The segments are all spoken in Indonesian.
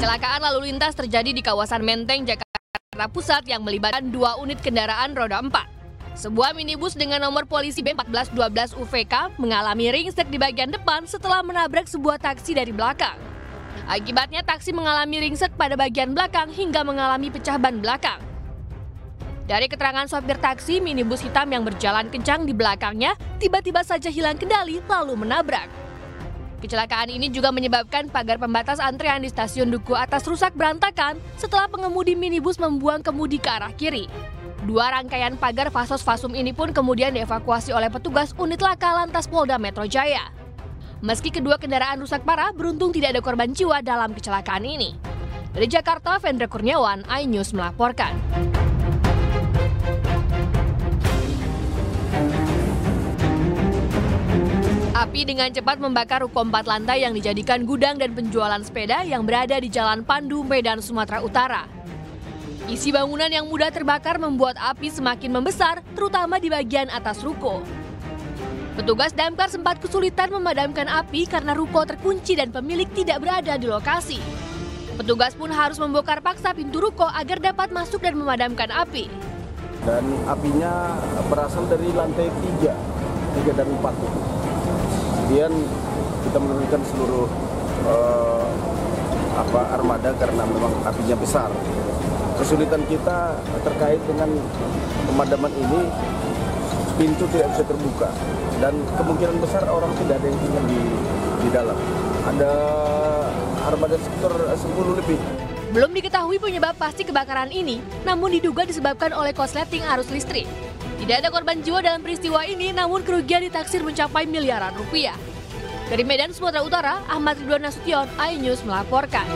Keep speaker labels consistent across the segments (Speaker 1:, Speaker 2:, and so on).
Speaker 1: Kecelakaan lalu lintas terjadi di kawasan Menteng, Jakarta Pusat yang melibatkan 2 unit kendaraan roda 4. Sebuah minibus dengan nomor polisi B1412 UVK mengalami ringsek di bagian depan setelah menabrak sebuah taksi dari belakang. Akibatnya taksi mengalami ringsek pada bagian belakang hingga mengalami pecah ban belakang. Dari keterangan sopir taksi, minibus hitam yang berjalan kencang di belakangnya tiba-tiba saja hilang kendali lalu menabrak. Kecelakaan ini juga menyebabkan pagar pembatas antrean di stasiun Duku Atas rusak berantakan setelah pengemudi minibus membuang kemudi ke arah kiri. 2 rangkaian pagar Fasos Fasum ini pun kemudian dievakuasi oleh petugas unit laka lantas Polda Metro Jaya. Meski kedua kendaraan rusak parah, beruntung tidak ada korban jiwa dalam kecelakaan ini. Dari Jakarta, Vendra Kurniawan, iNews melaporkan. Api dengan cepat membakar ruko 4 lantai yang dijadikan gudang dan penjualan sepeda yang berada di Jalan Pandu, Medan, Sumatera Utara. Isi bangunan yang mudah terbakar membuat api semakin membesar, terutama di bagian atas ruko. Petugas damkar sempat kesulitan memadamkan api karena ruko terkunci dan pemilik tidak berada di lokasi. Petugas pun harus membongkar paksa pintu ruko agar dapat masuk dan memadamkan api.
Speaker 2: Dan apinya berasal dari lantai 3 dan 4 itu. Kemudian kita menurunkan seluruh armada karena memang apinya besar. Kesulitan kita terkait dengan pemadaman ini, pintu tidak bisa terbuka dan kemungkinan besar orang tidak ada yang tinggal di dalam. Ada armada sekitar 10 lebih.
Speaker 1: Belum diketahui penyebab pasti kebakaran ini, namun diduga disebabkan oleh korsleting arus listrik. Tidak ada korban jiwa dalam peristiwa ini, namun kerugian ditaksir mencapai miliaran rupiah. Dari Medan, Sumatera Utara, Ahmad Ridwan Nasution, iNews melaporkan.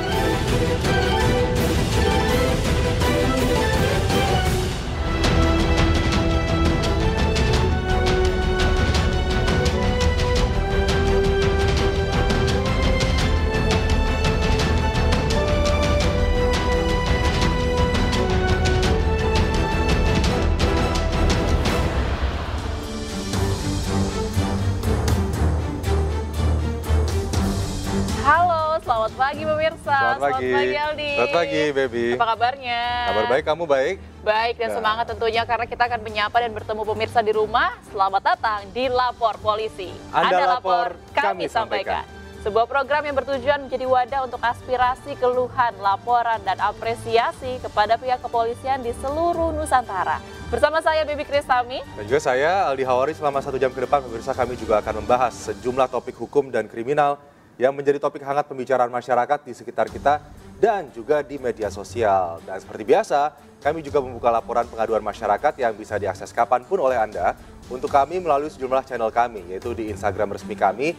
Speaker 3: Selamat pagi pemirsa.
Speaker 4: Selamat pagi
Speaker 3: Aldi.
Speaker 4: Selamat pagi Baby.
Speaker 3: Apa kabarnya?
Speaker 4: Kabar baik, kamu baik?
Speaker 3: Baik dan semangat tentunya karena kita akan menyapa dan bertemu pemirsa di rumah. Selamat datang di Lapor Polisi.
Speaker 4: Anda lapor, kami sampaikan.
Speaker 3: Sebuah program yang bertujuan menjadi wadah untuk aspirasi, keluhan, laporan, dan apresiasi kepada pihak kepolisian di seluruh Nusantara. Bersama saya Baby Kristami.
Speaker 4: Dan juga saya Aldi Hawari. Selama 1 jam ke depan pemirsa, kami juga akan membahas sejumlah topik hukum dan kriminal yang menjadi topik hangat pembicaraan masyarakat di sekitar kita dan juga di media sosial. Dan seperti biasa, kami juga membuka laporan pengaduan masyarakat yang bisa diakses kapanpun oleh Anda untuk kami melalui sejumlah channel kami, yaitu di Instagram resmi kami,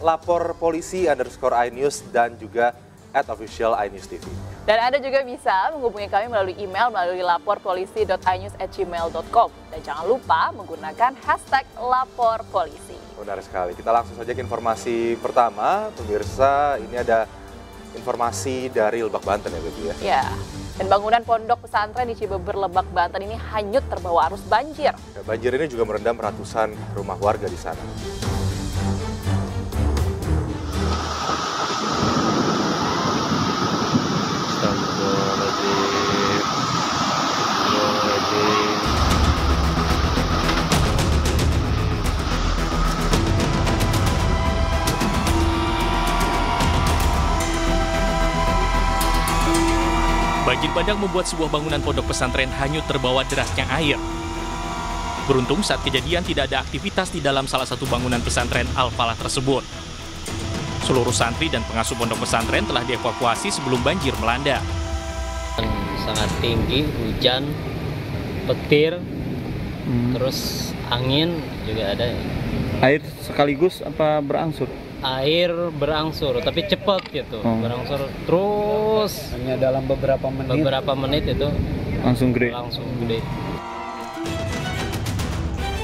Speaker 4: @laporpolisi_inews dan juga @official_inews_tv.
Speaker 3: Dan Anda juga bisa menghubungi kami melalui email melalui laporpolisi.inews@gmail.com. Dan jangan lupa menggunakan hashtag #laporpolisi.
Speaker 4: Benar sekali. Kita langsung saja ke informasi pertama. Pemirsa, ini ada informasi dari Lebak Banten ya, Baby ya?
Speaker 3: Ya, dan bangunan pondok pesantren di Cibeber, Lebak Banten ini hanyut terbawa arus banjir.
Speaker 4: Ya, banjir ini juga merendam ratusan rumah warga di sana.
Speaker 5: Banjir bandang membuat sebuah bangunan pondok pesantren hanyut terbawa derasnya air. Beruntung saat kejadian tidak ada aktivitas di dalam salah satu bangunan pesantren Al-Falah tersebut. Seluruh santri dan pengasuh pondok pesantren telah dievakuasi sebelum banjir melanda.
Speaker 6: Sangat tinggi, hujan, petir, terus angin juga ada.
Speaker 7: Air sekaligus apa berangsur?
Speaker 6: Air berangsur, tapi cepat gitu, berangsur terus.
Speaker 2: Hanya dalam beberapa menit
Speaker 6: itu
Speaker 7: langsung gede.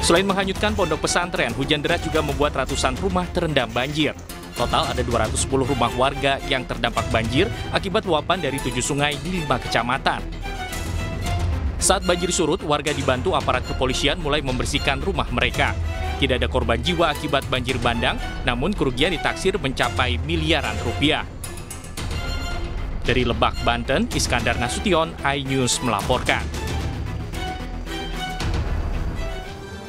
Speaker 5: Selain menghanyutkan pondok pesantren, hujan deras juga membuat ratusan rumah terendam banjir. Total ada 210 rumah warga yang terdampak banjir akibat luapan dari 7 sungai di 5 kecamatan. Saat banjir surut, warga dibantu aparat kepolisian mulai membersihkan rumah mereka. Tidak ada korban jiwa akibat banjir bandang, namun kerugian ditaksir mencapai miliaran rupiah. Dari Lebak, Banten, Iskandar Nasution, iNews melaporkan.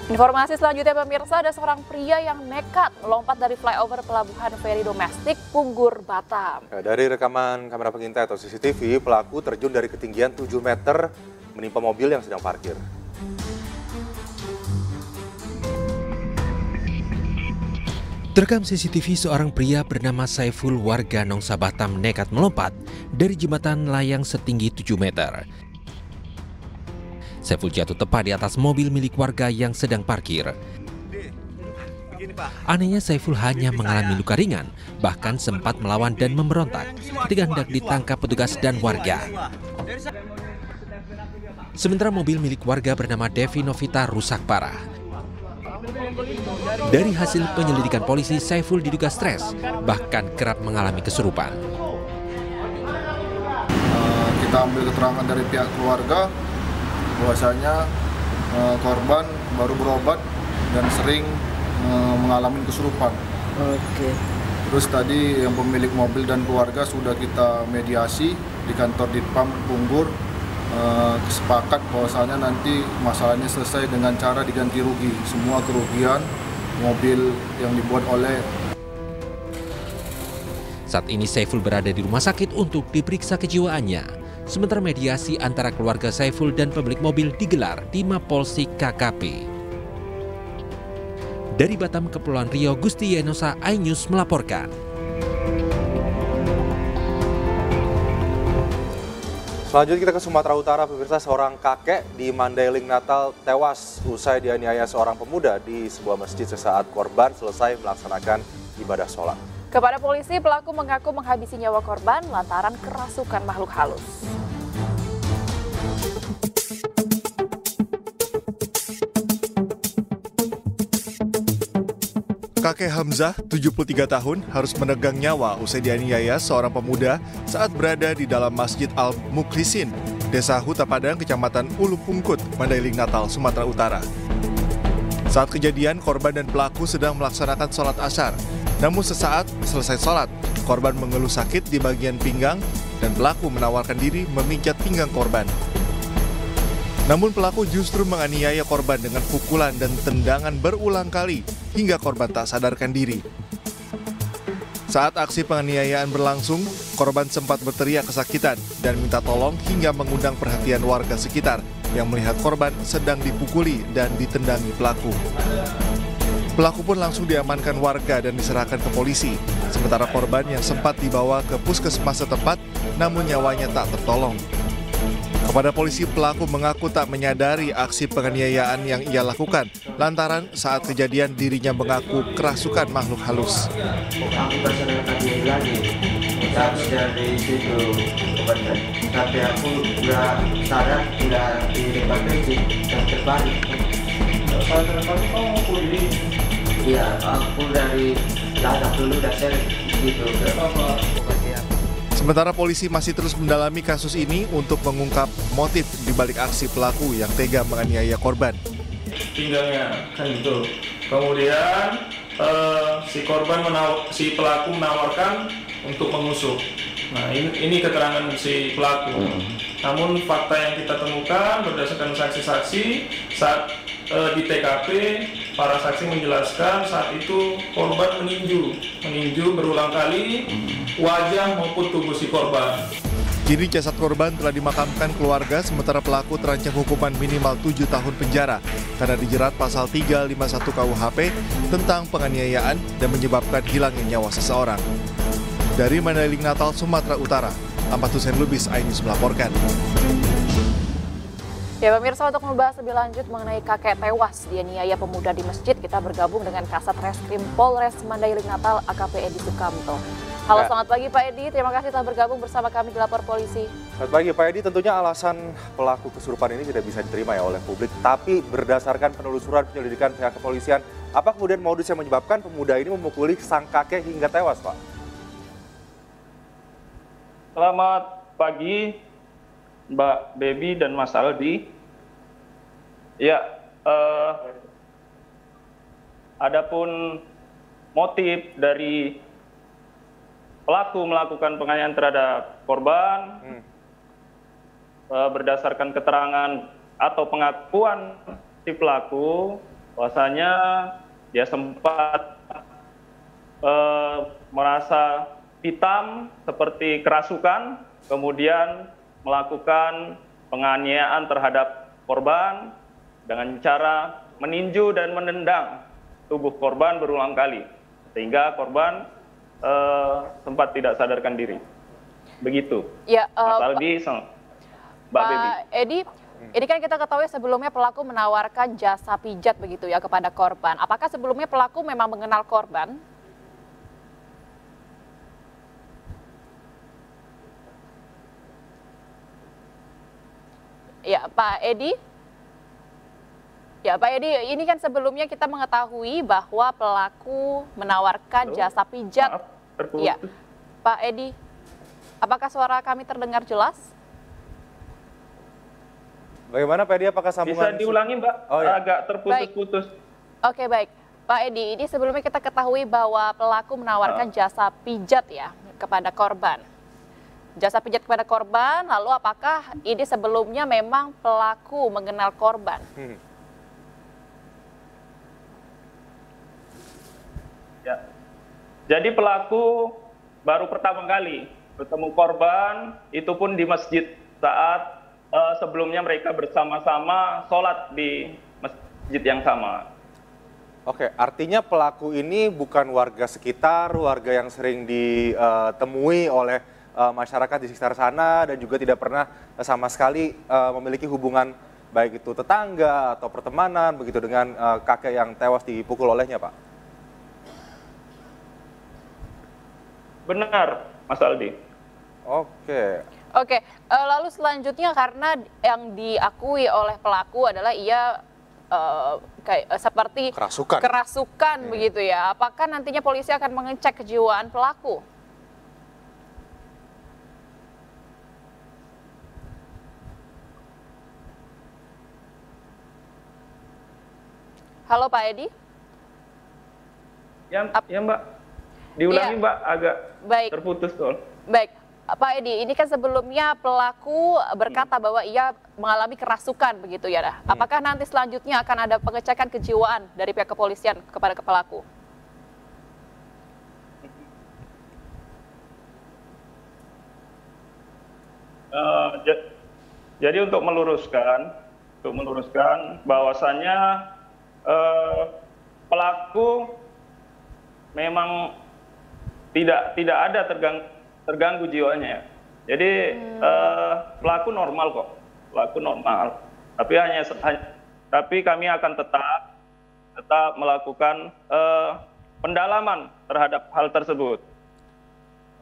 Speaker 3: Informasi selanjutnya pemirsa, ada seorang pria yang nekat melompat dari flyover pelabuhan feri domestik Punggur, Batam.
Speaker 4: Dari rekaman kamera pengintai atau CCTV, pelaku terjun dari ketinggian 7 meter menimpa mobil yang sedang parkir.
Speaker 8: Terekam CCTV, seorang pria bernama Saiful warga Nongsa Batam nekat melompat dari jembatan layang setinggi 7 meter. Saiful jatuh tepat di atas mobil milik warga yang sedang parkir. Anehnya Saiful hanya mengalami luka ringan, bahkan sempat melawan dan memberontak ketika hendak ditangkap petugas dan warga. Sementara mobil milik warga bernama Devi Novita rusak parah. Dari hasil penyelidikan polisi, Saiful diduga stres, bahkan kerap mengalami kesurupan.
Speaker 9: Kita ambil keterangan dari pihak keluarga bahwasanya korban baru berobat dan sering mengalami kesurupan. Terus tadi yang pemilik mobil dan keluarga sudah kita mediasi di kantor Ditpam Punggur, sepakat bahwasanya nanti masalahnya selesai dengan cara diganti rugi semua kerugian mobil yang dibuat oleh.
Speaker 8: Saat ini Saiful berada di rumah sakit untuk diperiksa kejiwaannya. Sementara mediasi antara keluarga Saiful dan pemilik mobil digelar di Mapolsek KKP. Dari Batam, Kepulauan Riau, Gusti Yenosa, iNews melaporkan.
Speaker 4: Selanjutnya kita ke Sumatera Utara, pemirsa. Seorang kakek di Mandailing Natal tewas usai dianiaya seorang pemuda di sebuah masjid sesaat korban selesai melaksanakan ibadah sholat.
Speaker 3: Kepada polisi, pelaku mengaku menghabisi nyawa korban lantaran kerasukan makhluk halus.
Speaker 10: Kakek Hamzah, 73 tahun, harus menegang nyawa usai dianiaya seorang pemuda saat berada di dalam Masjid Al-Mukhlisin, Desa Huta Padang, Kecamatan Ulu Pungkut, Mandailing Natal, Sumatera Utara. Saat kejadian, korban dan pelaku sedang melaksanakan sholat asar. Namun sesaat selesai sholat, korban mengeluh sakit di bagian pinggang dan pelaku menawarkan diri memijat pinggang korban. Namun pelaku justru menganiaya korban dengan pukulan dan tendangan berulang kali hingga korban tak sadarkan diri. Saat aksi penganiayaan berlangsung, korban sempat berteriak kesakitan dan minta tolong hingga mengundang perhatian warga sekitar yang melihat korban sedang dipukuli dan ditendangi pelaku. Pelaku pun langsung diamankan warga dan diserahkan ke polisi, sementara korban yang sempat dibawa ke puskesmas setempat namun nyawanya tak tertolong. Kepada polisi, pelaku mengaku tak menyadari aksi penganiayaan yang ia lakukan lantaran saat kejadian dirinya mengaku kerasukan makhluk halus.
Speaker 11: Aku berserahkan diri lagi, dari situ, tapi aku udah sadar, udah di depan bensin dan terbalik. Kalau terbalik kamu mukul diri? Iya, aku dari ladang dulu udah seret gitu.
Speaker 10: Sementara polisi masih terus mendalami kasus ini untuk mengungkap motif di balik aksi pelaku yang tega menganiaya korban.
Speaker 12: Pinggangnya kan gitu. Kemudian si pelaku menawarkan untuk mengusuk. Nah ini keterangan si pelaku. Namun fakta yang kita temukan berdasarkan saksi-saksi saat di TKP, para saksi menjelaskan saat itu korban meninju berulang kali wajah maupun tubuh si korban.
Speaker 10: Kini jasad korban telah dimakamkan keluarga, sementara pelaku terancam hukuman minimal 7 tahun penjara karena dijerat pasal 351 KUHP tentang penganiayaan dan menyebabkan hilangnya nyawa seseorang. Dari Mandailing Natal, Sumatera Utara, Ahmad Hussein Lubis, iNews melaporkan.
Speaker 3: Ya pemirsa, untuk membahas lebih lanjut mengenai kakek tewas dianiaya pemuda di masjid, kita bergabung dengan Kasat Reskrim Polres Mandailing Natal AKP Edi Sukamto. Halo, selamat pagi Pak Edi, terima kasih telah bergabung bersama kami di Lapor Polisi.
Speaker 4: Selamat pagi Pak Edi, tentunya alasan pelaku kesurupan ini tidak bisa diterima ya oleh publik, tapi berdasarkan penelusuran penyelidikan pihak kepolisian, apa kemudian modus yang menyebabkan pemuda ini memukuli sang kakek hingga tewas, Pak?
Speaker 13: Selamat pagi Mbak Baby dan Mas Aldi. Ya, adapun motif dari pelaku melakukan penganiayaan terhadap korban berdasarkan keterangan atau pengakuan si pelaku, bahwasanya dia sempat merasa hitam seperti kerasukan, kemudian melakukan penganiayaan terhadap korban dengan cara meninju dan menendang tubuh korban berulang kali, sehingga korban sempat tidak sadarkan diri. Begitu.
Speaker 3: Ya,
Speaker 13: Mas Aldi, Mbak Baby.
Speaker 3: Edi, ini kan kita ketahui sebelumnya pelaku menawarkan jasa pijat begitu ya kepada korban. Apakah sebelumnya pelaku memang mengenal korban? Ya, Pak Edi. Ya, Pak Edi, ini kan sebelumnya kita mengetahui bahwa pelaku menawarkan jasa pijat. Ya, Pak Edi, apakah suara kami terdengar jelas?
Speaker 4: Bagaimana Pak Edi, apakah sambungan?
Speaker 13: Bisa diulangi Mbak, agak terputus-putus.
Speaker 3: Oke, baik. Pak Edi, ini sebelumnya kita ketahui bahwa pelaku menawarkan jasa pijat ya kepada korban. Jasa pijat kepada korban, lalu apakah ini sebelumnya memang pelaku mengenal korban?
Speaker 13: Ya. Jadi pelaku baru pertama kali bertemu korban, itu pun di masjid saat sebelumnya mereka bersama-sama sholat di masjid yang sama.
Speaker 4: Oke, artinya pelaku ini bukan warga sekitar, warga yang sering ditemui oleh masyarakat di sekitar sana dan juga tidak pernah sama sekali memiliki hubungan baik itu tetangga atau pertemanan begitu dengan kakek yang tewas dipukul olehnya, Pak.
Speaker 13: Benar, Mas Aldi.
Speaker 3: Oke, lalu selanjutnya karena yang diakui oleh pelaku adalah ia seperti kerasukan begitu ya. Apakah nantinya polisi akan mengecek kejiwaan pelaku? Halo Pak Edi.
Speaker 13: Ya Mbak, diulangi Mbak, agak terputus soal.
Speaker 3: Baik, Pak Edi, ini kan sebelumnya pelaku berkata bahwa ia mengalami kerasukan begitu ya. Apakah nanti selanjutnya akan ada pengecekan kejiwaan dari pihak kepolisian kepada pelaku?
Speaker 13: Jadi untuk meluruskan bahwasannya pelaku memang tidak ada terganggu jiwanya. Jadi pelaku normal kok, Tapi kami akan tetap melakukan pendalaman terhadap hal tersebut.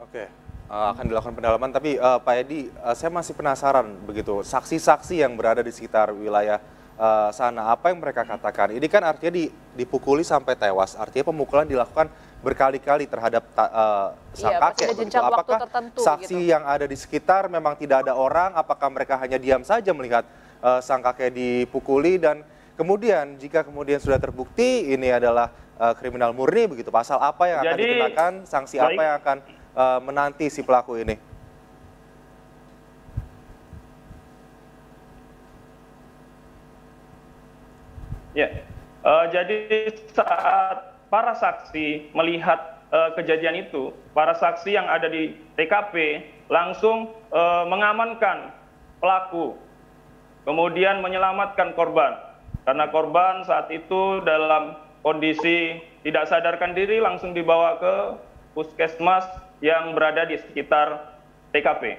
Speaker 4: Oke, akan dilakukan pendalaman. Tapi Pak Edi, saya masih penasaran begitu saksi-saksi yang berada di sekitar wilayah sana, apa yang mereka katakan? Ini kan artinya dipukuli sampai tewas, artinya pemukulan dilakukan berkali-kali terhadap sang kakek. Apakah saksi yang ada di sekitar memang tidak ada orang? Apakah mereka hanya diam saja melihat sang kakek dipukuli? Dan kemudian jika kemudian sudah terbukti ini adalah kriminal murni begitu, pasal apa yang akan dikenakan, sanksi apa yang akan menanti si pelaku ini?
Speaker 13: Ya, jadi saat para saksi melihat kejadian itu, para saksi yang ada di TKP langsung mengamankan pelaku, kemudian menyelamatkan korban. Karena korban saat itu dalam kondisi tidak sadarkan diri, langsung dibawa ke puskesmas yang berada di sekitar TKP.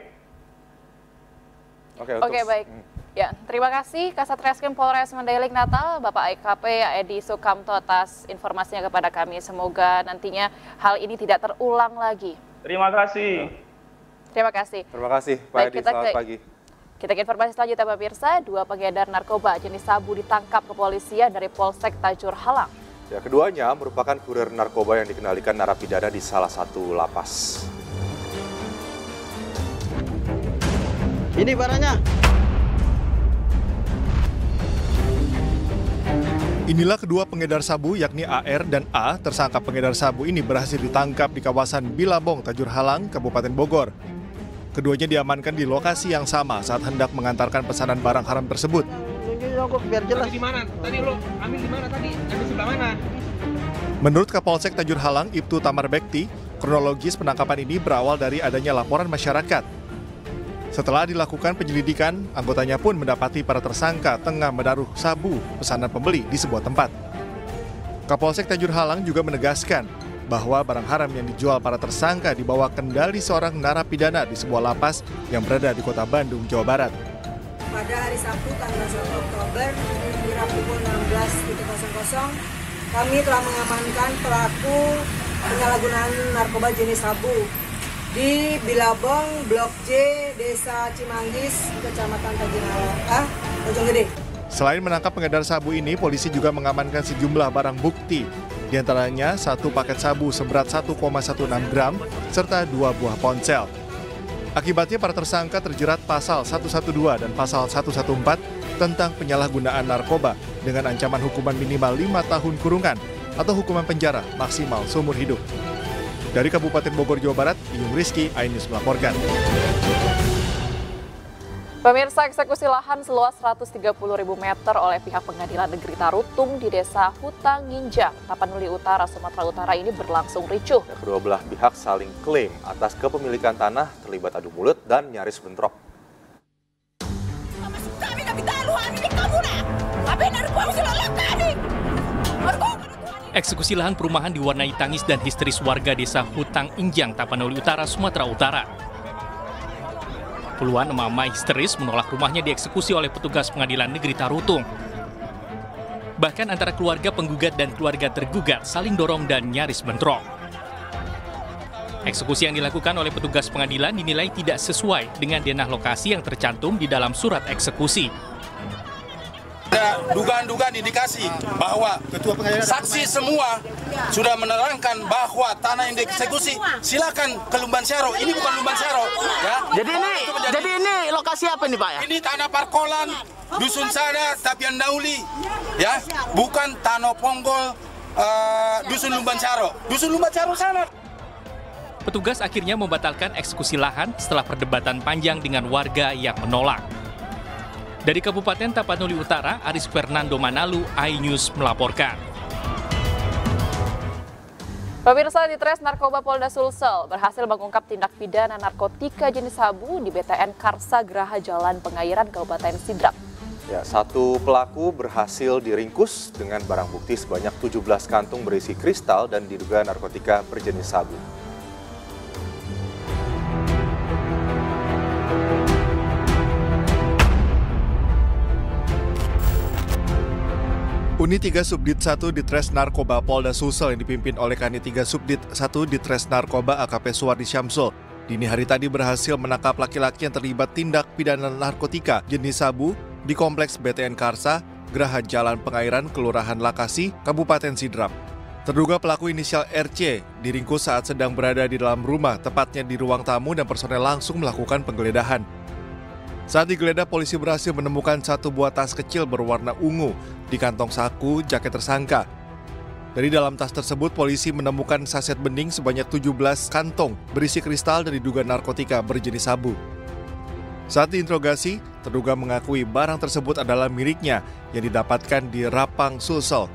Speaker 3: Oke, baik. Ya, terima kasih Kasat Reskrim Polres Mandailing Natal, Bapak AKP Edi Sukamto atas informasinya kepada kami. Semoga nantinya hal ini tidak terulang lagi.
Speaker 13: Terima kasih.
Speaker 3: Terima kasih.
Speaker 4: Terima kasih Pak Edi, selamat pagi.
Speaker 3: Kita ke informasi selanjutnya pemirsa, 2 pengedar narkoba jenis sabu ditangkap kepolisian dari Polsek Tajur Halang.
Speaker 4: Ya, keduanya merupakan kurir narkoba yang dikendalikan narapidana di salah satu lapas.
Speaker 14: Ini barangnya.
Speaker 10: Inilah kedua pengedar sabu yakni AR dan A. Tersangka pengedar sabu ini berhasil ditangkap di kawasan Bilabong, Tajur Halang, Kabupaten Bogor. Keduanya diamankan di lokasi yang sama saat hendak mengantarkan pesanan barang haram tersebut.
Speaker 15: Biar jelas. Di mana? Tadi lo ambil di mana tadi? Ambil sebelah mana?
Speaker 10: Menurut Kapolsek Tajur Halang, Ibtu Tamar Bekti, kronologis penangkapan ini berawal dari adanya laporan masyarakat. Setelah dilakukan penyelidikan, anggotanya pun mendapati para tersangka tengah menaruh sabu pesanan pembeli di sebuah tempat. Kapolsek Tajur Halang juga menegaskan bahwa barang haram yang dijual para tersangka dibawa kendali seorang narapidana di sebuah lapas yang berada di Kota Bandung, Jawa Barat.
Speaker 16: Pada hari Sabtu tanggal 1 Oktober kira pukul 16.00, kami telah mengamankan pelaku penyalahgunaan narkoba jenis sabu di Bilabong, Blok C, Desa Cimanggis, Kecamatan Tajur Halang, Bojonggede.
Speaker 10: Selain menangkap pengedar sabu ini, polisi juga mengamankan sejumlah barang bukti. Di antaranya satu paket sabu seberat 1,16 gram serta 2 buah ponsel. Akibatnya para tersangka terjerat pasal 112 dan pasal 114 tentang penyalahgunaan narkoba dengan ancaman hukuman minimal 5 tahun kurungan atau hukuman penjara maksimal seumur hidup. Dari Kabupaten Bogor, Jawa Barat, Iyung Rizky, iNews melaporkan.
Speaker 3: Pemirsa, eksekusi lahan seluas 130.000 meter oleh pihak Pengadilan Negeri Tarutung di Desa Hutang Nginjang, Tapanuli Utara, Sumatera Utara ini berlangsung ricuh.
Speaker 4: Kedua belah pihak saling klaim atas kepemilikan tanah, terlibat adu mulut dan nyaris bentrok.
Speaker 5: Eksekusi lahan perumahan diwarnai tangis dan histeris warga Desa Hutang Injang, Tapanuli Utara, Sumatera Utara. Puluhan emak-emak histeris menolak rumahnya dieksekusi oleh petugas Pengadilan Negeri Tarutung. Bahkan antara keluarga penggugat dan keluarga tergugat saling dorong dan nyaris bentrok. Eksekusi yang dilakukan oleh petugas pengadilan dinilai tidak sesuai dengan denah lokasi yang tercantum di dalam surat eksekusi.
Speaker 17: Ada dugaan-dugaan indikasi bahwa saksi semua sudah menerangkan bahwa tanah yang dieksekusi silakan ke Lumban Syaro. Ini bukan Lumban Syaro, ya.
Speaker 15: Jadi ini lokasi apa nih, Pak ya?
Speaker 17: Ini tanah Parkolan, Dusun Sada, Tapian Dauli, ya. Bukan Tanah Ponggol, Dusun Lumban Syaro. Dusun Lumban Syaro sana.
Speaker 5: Petugas akhirnya membatalkan eksekusi lahan setelah perdebatan panjang dengan warga yang menolak. Dari Kabupaten Tapanuli Utara, Aris Fernando Manalu, iNews melaporkan.
Speaker 3: Pemirsa, Ditres Narkoba Polda Sulsel berhasil mengungkap tindak pidana narkotika jenis sabu di BTN Karsa Graha Jalan Pengairan, Kabupaten Sidrap.
Speaker 4: Ya, satu pelaku berhasil diringkus dengan barang bukti sebanyak 17 kantung berisi kristal dan diduga narkotika berjenis sabu.
Speaker 10: Unit 3 Subdit 1 Ditres Narkoba Polda Sulsel yang dipimpin oleh Kanit 3 Subdit 1 Ditres Narkoba AKP Suwardi Syamsul dini hari tadi berhasil menangkap laki-laki yang terlibat tindak pidana narkotika jenis sabu di Kompleks BTN Karsa, Graha Jalan Pengairan, Kelurahan Lakasi, Kabupaten Sidrap. Terduga pelaku inisial RC diringkus saat sedang berada di dalam rumah, tepatnya di ruang tamu dan personel langsung melakukan penggeledahan. Saat digeledah, polisi berhasil menemukan satu buah tas kecil berwarna ungu di kantong saku jaket tersangka. Dari dalam tas tersebut, polisi menemukan saset bening sebanyak 17 kantong berisi kristal dan diduga narkotika berjenis sabu. Saat diinterogasi, terduga mengakui barang tersebut adalah miliknya yang didapatkan di Rapang, Sulsel.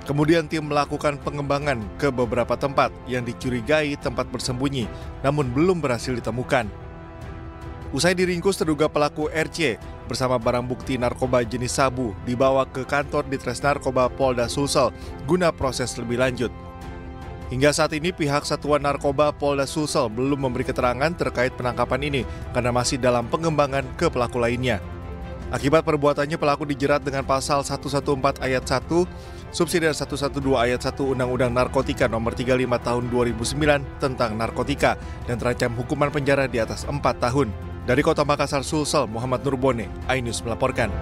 Speaker 10: Kemudian tim melakukan pengembangan ke beberapa tempat yang dicurigai tempat bersembunyi, namun belum berhasil ditemukan. Usai diringkus, terduga pelaku RC bersama barang bukti narkoba jenis sabu dibawa ke kantor Ditres Narkoba Polda Sulsel guna proses lebih lanjut. Hingga saat ini pihak Satuan Narkoba Polda Sulsel belum memberi keterangan terkait penangkapan ini karena masih dalam pengembangan ke pelaku lainnya. Akibat perbuatannya, pelaku dijerat dengan pasal 114 ayat 1, subsidiar 112 ayat 1 Undang-Undang Narkotika Nomor 35 Tahun 2009 tentang narkotika dan terancam hukuman penjara di atas 4 tahun. Dari Kota Makassar, Sulsel, Muhammad Nurbone, iNews melaporkan.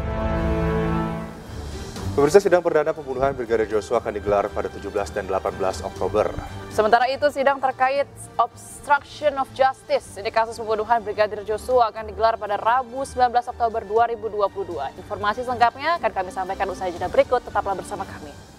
Speaker 4: Pemirsa, sidang perdana pembunuhan Brigadir Joshua akan digelar pada 17 dan 18 Oktober.
Speaker 3: Sementara itu, sidang terkait obstruction of justice di kasus pembunuhan Brigadir Joshua akan digelar pada Rabu 19 Oktober 2022. Informasi selengkapnya akan kami sampaikan usai jeda berikut. Tetaplah bersama kami.